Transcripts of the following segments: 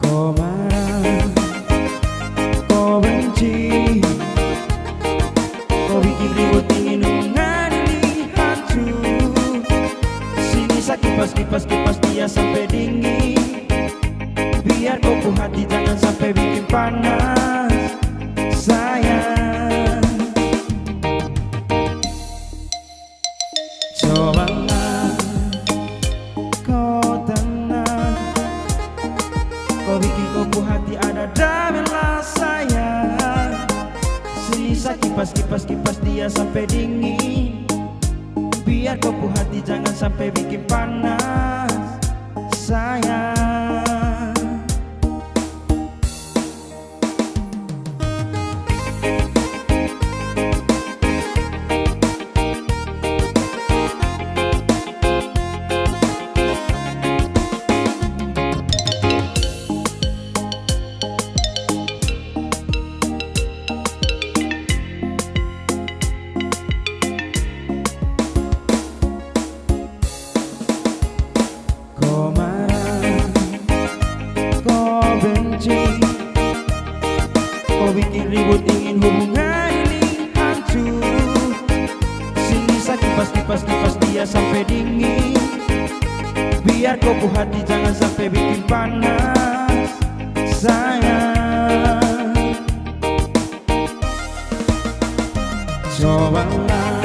Kau marah, kau benci, kau bikin ribut ingin hubungan ini hancur. Sini sakit kipas dia sampai dingin. Biar kokoh hati jangan sampai bikin panas, sayang. Cobalah kau tenang, kau bikin kokoh hati ada damelah sayang. Sisa kipas dia sampai dingin. Biar kokoh hati jangan sampai bikin panas, sayang. Kau bikin ribut ingin hubungan ini hancur. Sini kipas dia sampai dingin. Biar kokoh hati jangan sampai bikin panas, sayang. Cobalah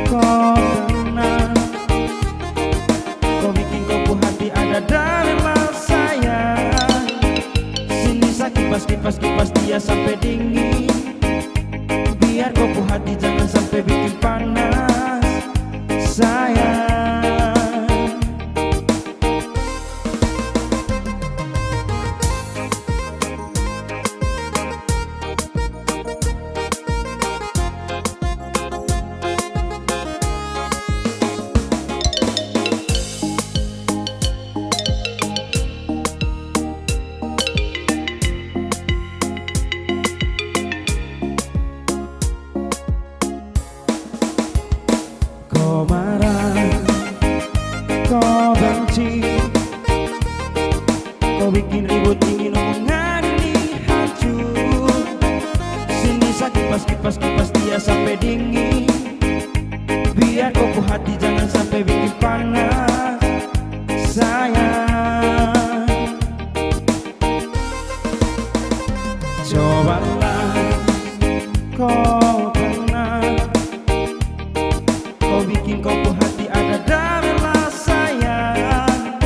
kau tenang, kau bikin kokoh hati ada dalam sayang. Sini kipas dia sampai dingin. Biar kokoh hati jangan sampai bikin panas, sayang. Kau marah, kau benci, kau bikin ribut ingin hubungan ini hancur. Sini kipas dia sampai dingin. Biar kokoh hati jangan sampai bikin panas, sayang. Cobalah kau tenang, kau bikin kokoh hati ada damelah sayang.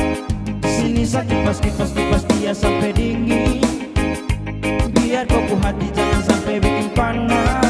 Sini kipas dia sampai dingin. Biar kokoh hati jangan sampai bikin panas,